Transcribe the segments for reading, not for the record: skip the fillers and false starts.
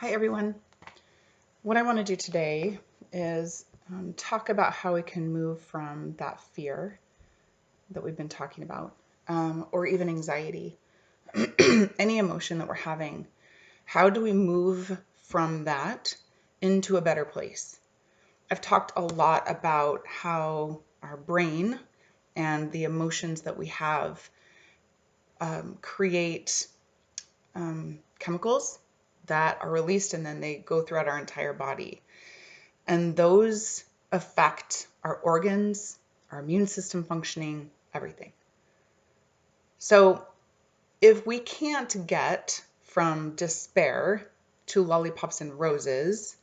Hi everyone. What I want to do today is talk about how we can move from that fear that we've been talking about, or even anxiety, any emotion that we're having. How do we move from that into a better place? I've talked a lot about how our brain and the emotions that we have create chemicals that are released and then they go throughout our entire body. And those affect our organs, our immune system functioning, everything. So if we can't get from despair to lollipops and roses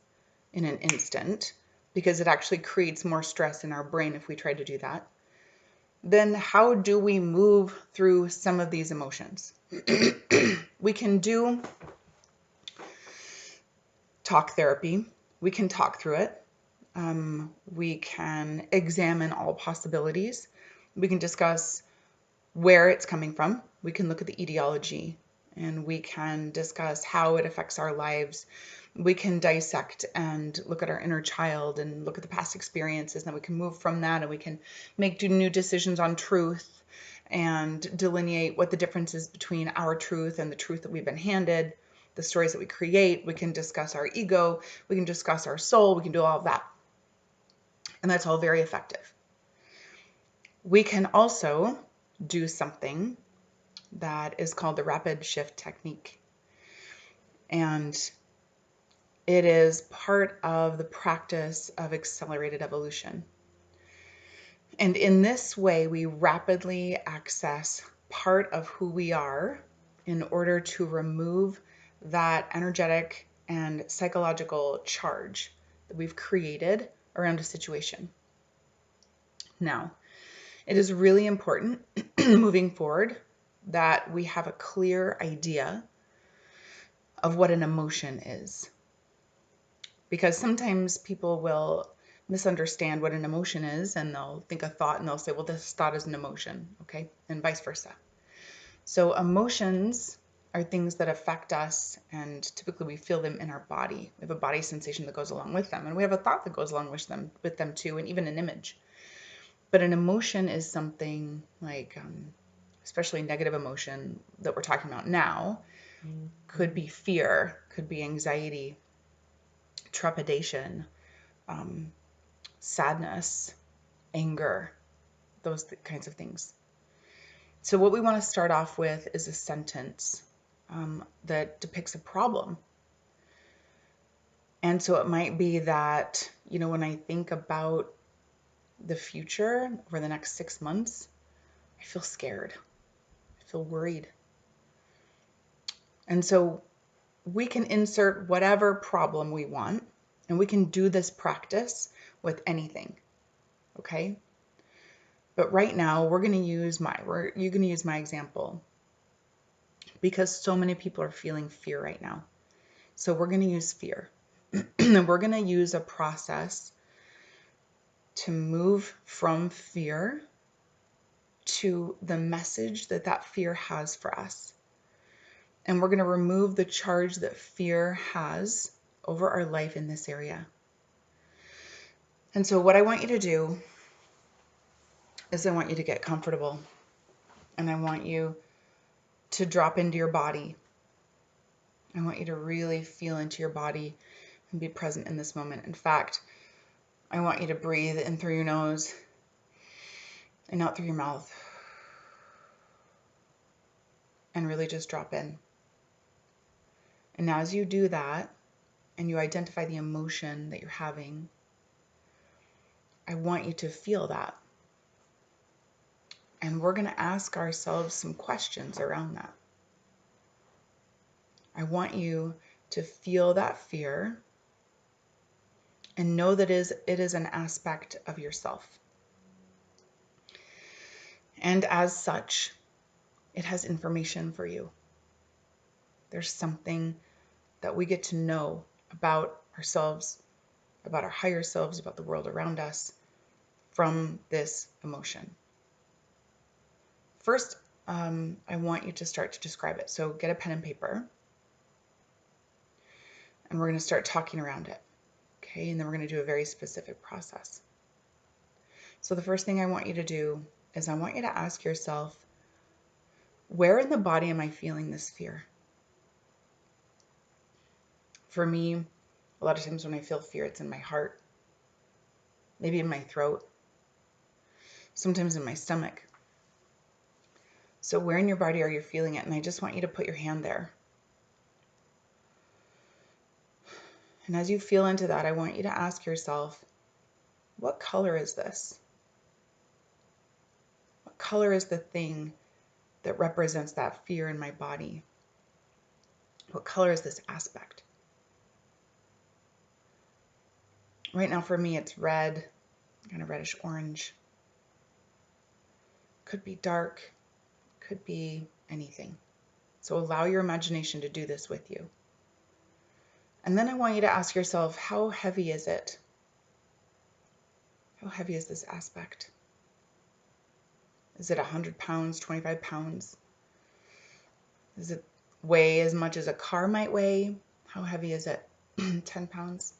in an instant, because it actually creates more stress in our brain if we try to do that, then how do we move through some of these emotions? We can do talk therapy. We can talk through it. We can examine all possibilities. We can discuss where it's coming from. We can look at the etiology and we can discuss how it affects our lives. We can dissect and look at our inner child and look at the past experiences. And then we can move from that and we can make new decisions on truth and delineate what the difference is between our truth and the truth that we've been handed, the stories that we create. We can discuss our ego. We can discuss our soul. We can do all of that. And that's all very effective. We can also do something that is called the rapid shift technique. And it is part of the practice of accelerated evolution. And in this way, we rapidly access part of who we are in order to remove that energetic and psychological charge that we've created around a situation. Now, it is really important moving forward that we have a clear idea of what an emotion is. Because sometimes people will misunderstand what an emotion is and they'll think a thought and they'll say, well, this thought is an emotion, okay? And vice versa. So emotions are things that affect us and typically we feel them in our body. We have a body sensation that goes along with them and we have a thought that goes along with them too, and even an image. But an emotion is something like, especially negative emotion that we're talking about now, could be fear, could be anxiety, trepidation, sadness, anger, those kinds of things. So what we want to start off with is a sentence that depicts a problem. And so it might be that, when I think about the future over the next 6 months, I feel scared. I feel worried. And so we can insert whatever problem we want, and we can do this practice with anything. Okay? But right now you're going to use my example because so many people are feeling fear right now. So we're going to use fear. And we're going to use a process to move from fear to the message that fear has for us. And we're going to remove the charge that fear has over our life in this area. And so what I want you to do is I want you to get comfortable and I want you to drop into your body. I want you to really feel into your body and be present in this moment. In fact, I want you to breathe in through your nose and out through your mouth and really just drop in. And now as you do that and you identify the emotion that you're having, I want you to feel that. And we're going to ask ourselves some questions around that. I want you to feel that fear and know that it is an aspect of yourself. And as such, it has information for you. There's something that we get to know about ourselves, about our higher selves, about the world around us from this emotion. First, I want you to start to describe it. So get a pen and paper. And we're going to start talking around it. Okay, and then we're going to do a very specific process. So the first thing I want you to do is I want you to ask yourself, where in the body am I feeling this fear? For me, a lot of times when I feel fear, it's in my heart, maybe in my throat, sometimes in my stomach. So where in your body are you feeling it? And I just want you to put your hand there. And as you feel into that, I want you to ask yourself, what color is this? What color is the thing that represents that fear in my body? What color is this aspect? Right now for me, it's red, kind of reddish orange. Could be dark, could be anything. So allow your imagination to do this with you. And then I want you to ask yourself, how heavy is it? How heavy is this aspect? Is it 100 pounds, 25 pounds? Does it weigh as much as a car might weigh? How heavy is it? 10 pounds?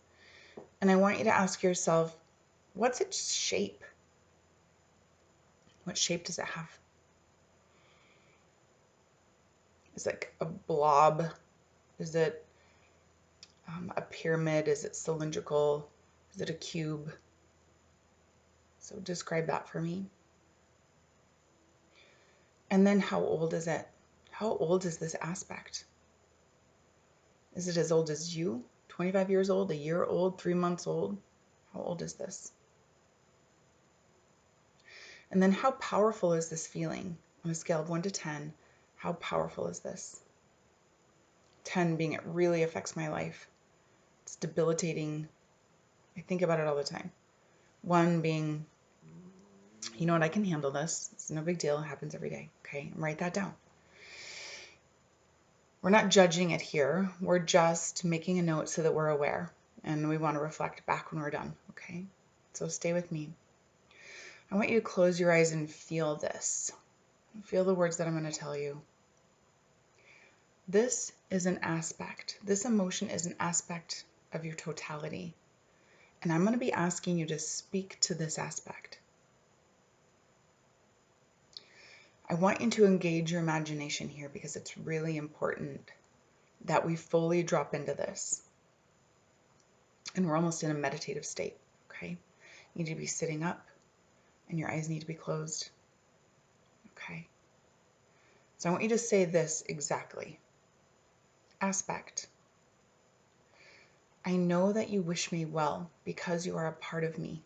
And I want you to ask yourself, what's its shape? What shape does it have? Is it like a blob? Is it a pyramid? Is it cylindrical? Is it a cube? So describe that for me. And then how old is it? How old is this aspect? Is it as old as you? 25 years old, a year old, 3 months old? How old is this? And then how powerful is this feeling? On a scale of 1 to 10, how powerful is this? 10 being it really affects my life. It's debilitating. I think about it all the time. 1 being, you know what, I can handle this. It's no big deal. It happens every day. Okay, write that down. We're not judging it here. We're just making a note so that we're aware. And we want to reflect back when we're done. Okay, so stay with me. I want you to close your eyes and feel this. Feel the words that I'm going to tell you. This is an aspect. This emotion is an aspect of your totality. And I'm going to be asking you to speak to this aspect. I want you to engage your imagination here because it's really important that we fully drop into this. And we're almost in a meditative state, okay? You need to be sitting up and your eyes need to be closed, okay? So I want you to say this exactly. Aspect. I know that you wish me well because you are a part of me.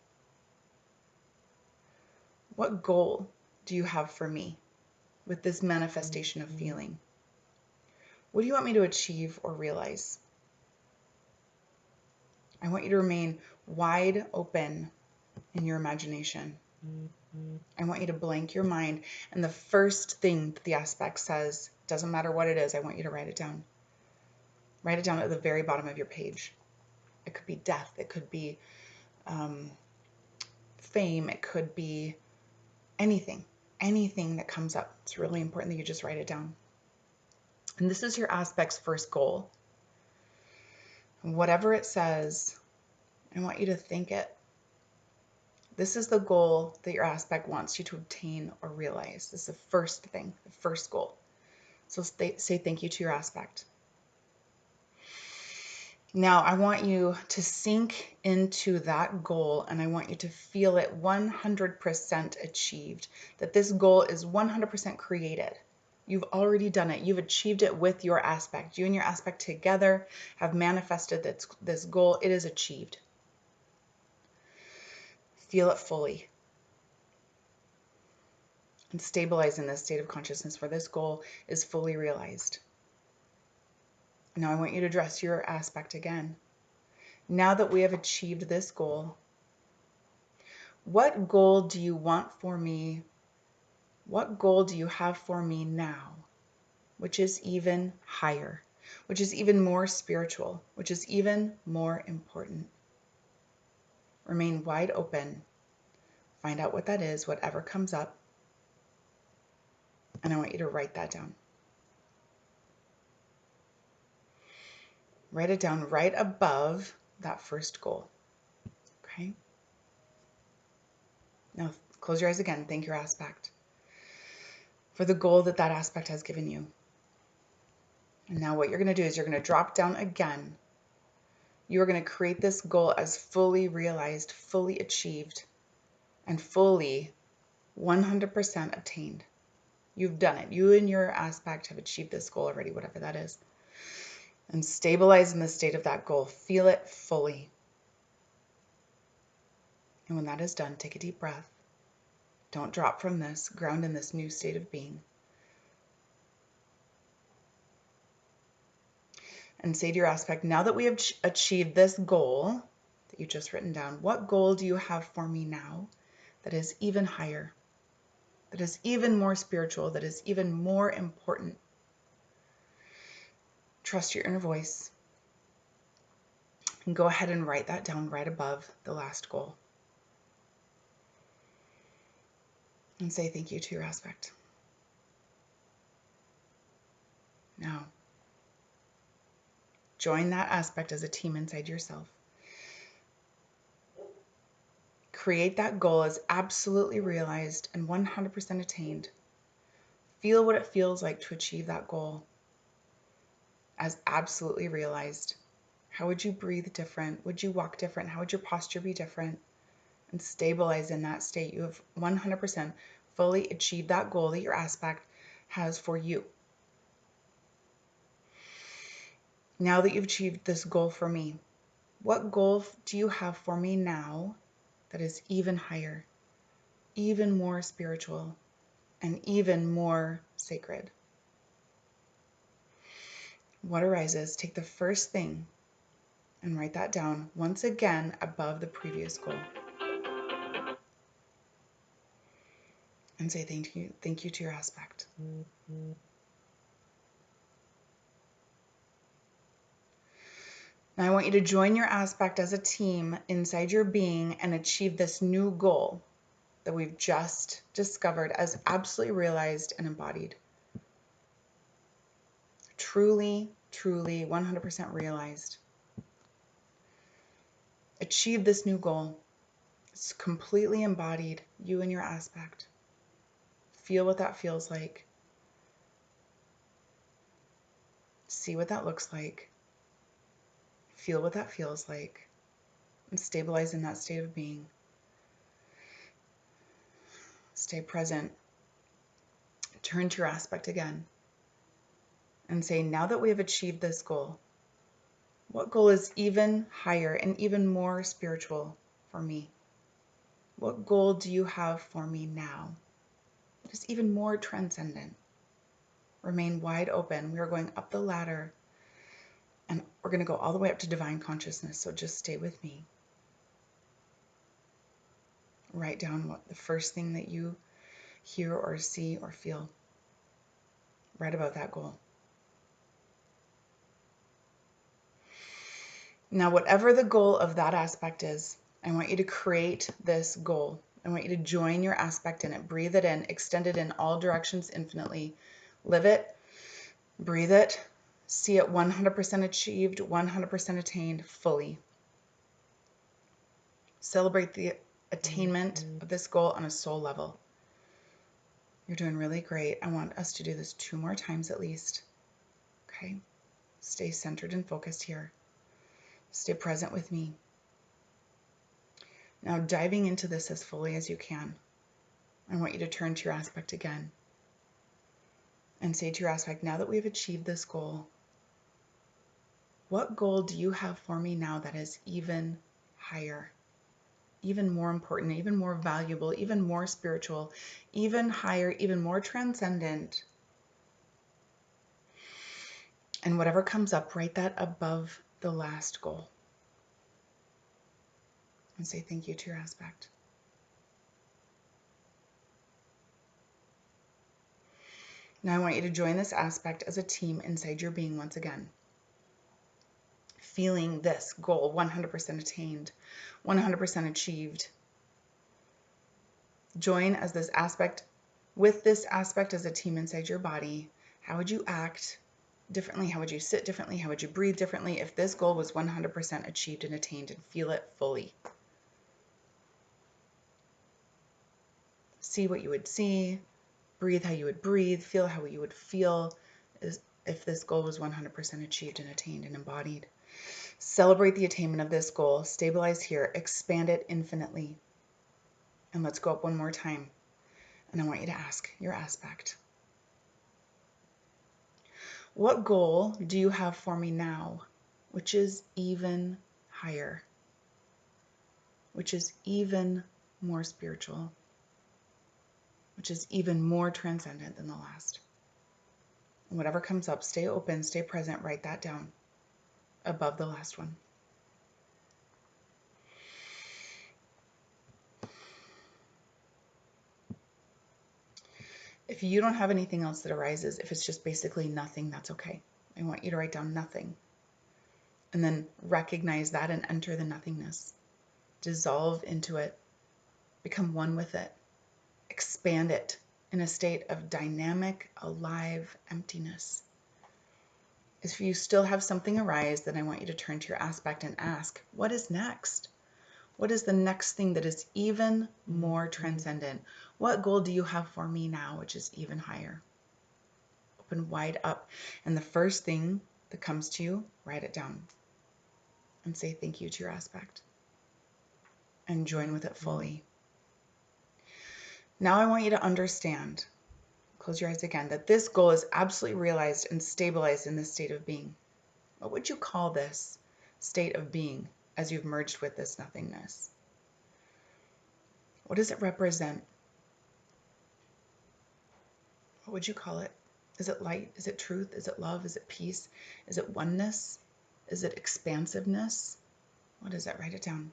What goal do you have for me with this manifestation of feeling? What do you want me to achieve or realize? I want you to remain wide open in your imagination. I want you to blank your mind, and the first thing that the aspect says, doesn't matter what it is, I want you to write it down. Write it down at the very bottom of your page. It could be death, it could be fame, it could be anything that comes up. It's really important that you just write it down. And this is your aspect's first goal. Whatever it says, I want you to think it. This is the goal that your aspect wants you to obtain or realize. This is the first thing, the first goal. So say thank you to your aspect. Now I want you to sink into that goal and I want you to feel it 100% achieved, that this goal is 100% created. You've already done it. You've achieved it with your aspect. You and your aspect together have manifested this goal. It is achieved. Feel it fully. And stabilize in this state of consciousness where this goal is fully realized. Now I want you to address your aspect again. Now that we have achieved this goal, what goal do you want for me? What goal do you have for me now, which is even higher, which is even more spiritual, which is even more important? Remain wide open. Find out what that is, whatever comes up. And I want you to write that down. Write it down right above that first goal. Okay? Now close your eyes again. Thank your aspect for the goal that that aspect has given you. And now what you're going to do is you're going to drop down again. You're going to create this goal as fully realized, fully achieved, and fully 100% obtained. You've done it. You and your aspect have achieved this goal already, whatever that is. And stabilize in the state of that goal. Feel it fully. And when that is done, take a deep breath. Don't drop from this. Ground in this new state of being. And say to your aspect, now that we have achieved this goal that you've just written down, what goal do you have for me now that is even higher, that is even more spiritual, that is even more important? Trust your inner voice and go ahead and write that down right above the last goal. And say thank you to your aspect. Now, join that aspect as a team inside yourself. Create that goal as absolutely realized and 100% attained. Feel what it feels like to achieve that goal as absolutely realized. How would you breathe different? Would you walk different? How would your posture be different? And stabilize in that state. You have 100% fully achieved that goal that your aspect has for you. Now that you've achieved this goal for me, what goal do you have for me now that is even higher, even more spiritual, and even more sacred? What arises? Take the first thing and write that down once again above the previous goal. And say thank you to your aspect. Now I want you to join your aspect as a team inside your being and achieve this new goal that we've just discovered as absolutely realized and embodied. Truly, truly 100% realized. Achieve this new goal. It's completely embodied, you and your aspect. Feel what that feels like. See what that looks like. Feel what that feels like. And stabilize in that state of being. Stay present. Turn to your aspect again. And say, now that we have achieved this goal, what goal is even higher and even more spiritual for me? What goal do you have for me now? It is even more transcendent. Remain wide open. We are going up the ladder and we're going to go all the way up to divine consciousness. So just stay with me. Write down what the first thing that you hear or see or feel right above that goal. Now, whatever the goal of that aspect is, I want you to create this goal. I want you to join your aspect in it. Breathe it in. Extend it in all directions infinitely. Live it. Breathe it. See it 100% achieved, 100% attained fully. Celebrate the attainment of this goal on a soul level. You're doing really great. I want us to do this 2 more times at least. Okay? Stay centered and focused here. Stay present with me. Now, diving into this as fully as you can, I want you to turn to your aspect again and say to your aspect, now that we've achieved this goal, what goal do you have for me now that is even higher, even more important, even more valuable, even more spiritual, even higher, even more transcendent? And whatever comes up, write that above the last goal. And say thank you to your aspect. Now I want you to join this aspect as a team inside your being once again. Feeling this goal 100% attained, 100% achieved. Join as this aspect, with this aspect as a team inside your body. How would you act? differently? How would you sit differently? How would you breathe differently if this goal was 100% achieved and attained, and feel it fully? See what you would see, breathe how you would breathe, feel how you would feel if this goal was 100% achieved and attained and embodied. Celebrate the attainment of this goal, stabilize here, expand it infinitely. And let's go up one more time. And I want you to ask your aspect. What goal do you have for me now, which is even higher, which is even more spiritual, which is even more transcendent than the last? And whatever comes up, stay open, stay present, write that down above the last one. If you don't have anything else that arises, if it's just basically nothing, that's okay. I want you to write down nothing. And then recognize that and enter the nothingness. Dissolve into it. Become one with it. Expand it in a state of dynamic, alive emptiness. If you still have something arise, then I want you to turn to your aspect and ask, what is next? What is the next thing that is even more transcendent? What goal do you have for me now, which is even higher? Open wide up. And the first thing that comes to you, write it down and say thank you to your aspect and join with it fully. Now I want you to understand, close your eyes again, that this goal is absolutely realized and stabilized in this state of being. What would you call this state of being as you've merged with this nothingness? What does it represent? What would you call it? Is it light? Is it truth? Is it love? Is it peace? Is it oneness? Is it expansiveness? What is it? Write it down.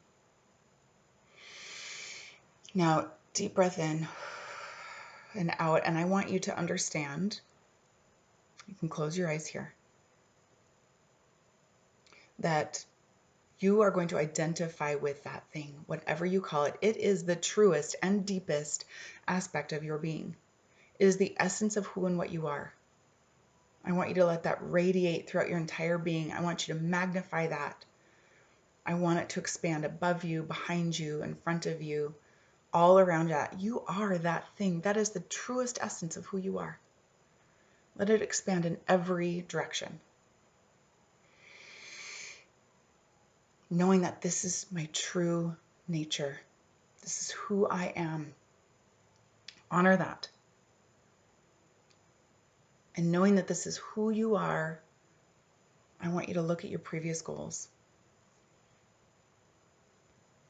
Now, deep breath in and out. And I want you to understand, you can close your eyes here, that you are going to identify with that thing, whatever you call it. It is the truest and deepest aspect of your being. It is the essence of who and what you are. I want you to let that radiate throughout your entire being. I want you to magnify that. I want it to expand above you, behind you, in front of you, all around that. You are that thing. That is the truest essence of who you are. Let it expand in every direction. Knowing that this is my true nature. This is who I am. Honor that. And knowing that this is who you are, I want you to look at your previous goals.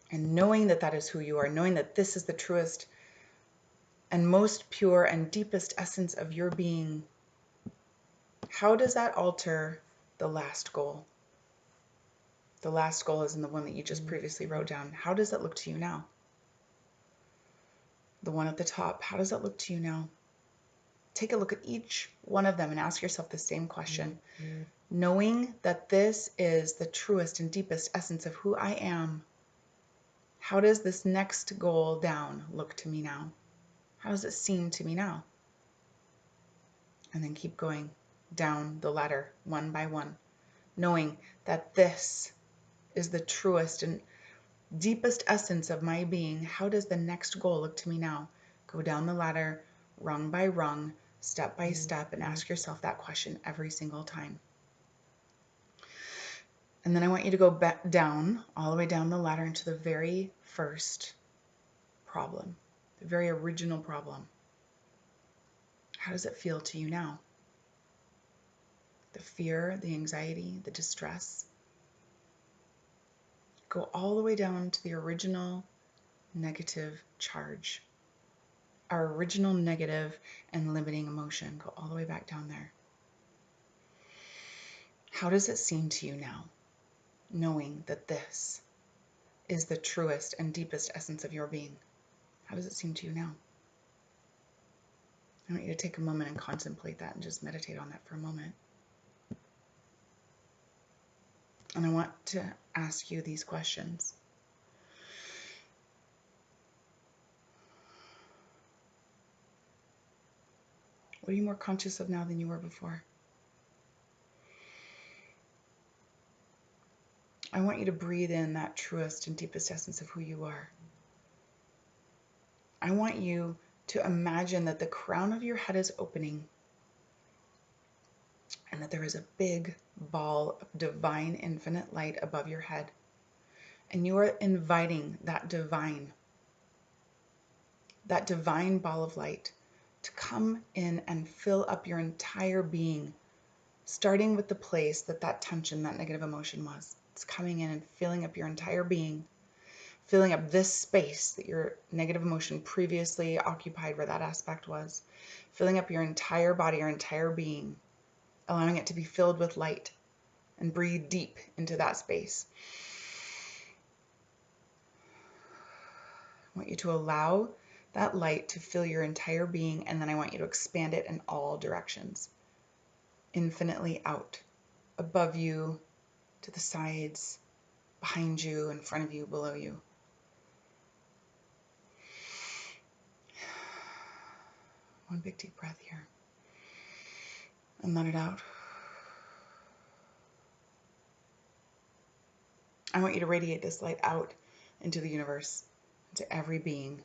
And knowing that that is who you are, knowing that this is the truest and most pure and deepest essence of your being, how does that alter the last goal? The last goal is in the one that you just previously wrote down. How does that look to you now? The one at the top, how does that look to you now? Take a look at each one of them and ask yourself the same question. Knowing that this is the truest and deepest essence of who I am, how does this next goal down look to me now? How does it seem to me now? And then keep going down the ladder one by one, knowing that this is the truest and deepest essence of my being. How does the next goal look to me now? Go down the ladder, rung by rung, step by step, and ask yourself that question every single time. And then I want you to go back down, all the way down the ladder into the very first problem, the very original problem. How does it feel to you now? The fear, the anxiety, the distress. Go all the way down to the original negative charge, our original negative and limiting emotion. Go all the way back down there. How does it seem to you now, knowing that this is the truest and deepest essence of your being? How does it seem to you now? I want you to take a moment and contemplate that and just meditate on that for a moment. And I want to ask you these questions. What are you more conscious of now than you were before? I want you to breathe in that truest and deepest essence of who you are. I want you to imagine that the crown of your head is opening and that there is a big ball of divine infinite light above your head. And you are inviting that divine ball of light to come in and fill up your entire being, starting with the place that tension, that negative emotion was. It's coming in and filling up your entire being, filling up this space that your negative emotion previously occupied, where that aspect was, filling up your entire body, your entire being, allowing it to be filled with light, and breathe deep into that space. I want you to allow that light to fill your entire being, and then I want you to expand it in all directions, infinitely out, above you, to the sides, behind you, in front of you, below you. One big deep breath here. And let it out. I want you to radiate this light out into the universe, into every being.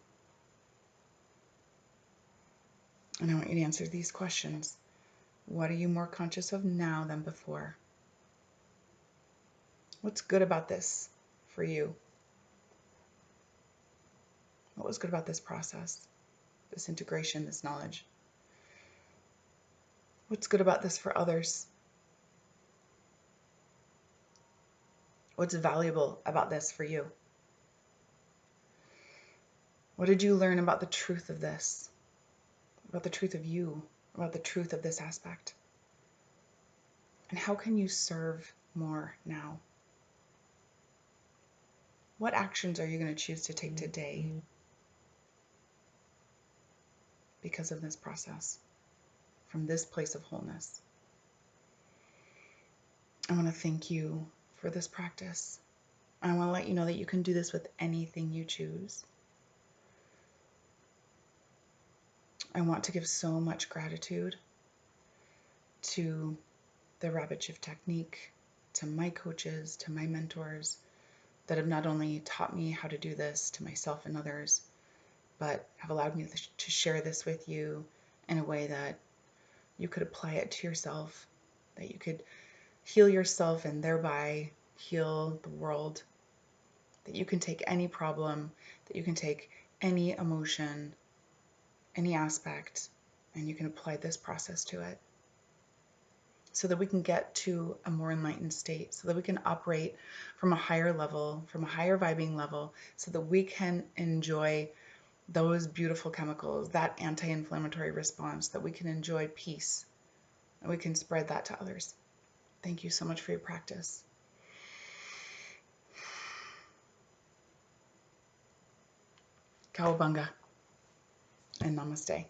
And I want you to answer these questions. What are you more conscious of now than before? What's good about this for you? What was good about this process, this integration, this knowledge? What's good about this for others? What's valuable about this for you? What did you learn about the truth of this? About the truth of you? About the truth of this aspect? And how can you serve more now? What actions are you going to choose to take today because of this process, from this place of wholeness? I want to thank you for this practice. I want to let you know that you can do this with anything you choose. I want to give so much gratitude to the Rapid Shift Technique, to my coaches, to my mentors that have not only taught me how to do this, to myself and others, but have allowed me to share this with you in a way that you could apply it to yourself, that you could heal yourself and thereby heal the world, that you can take any problem, that you can take any emotion, any aspect, and you can apply this process to it so that we can get to a more enlightened state, so that we can operate from a higher level, from a higher vibing level, so that we can enjoy those beautiful chemicals, that anti-inflammatory response, that we can enjoy peace, and we can spread that to others. Thank you so much for your practice. Cowabunga and namaste.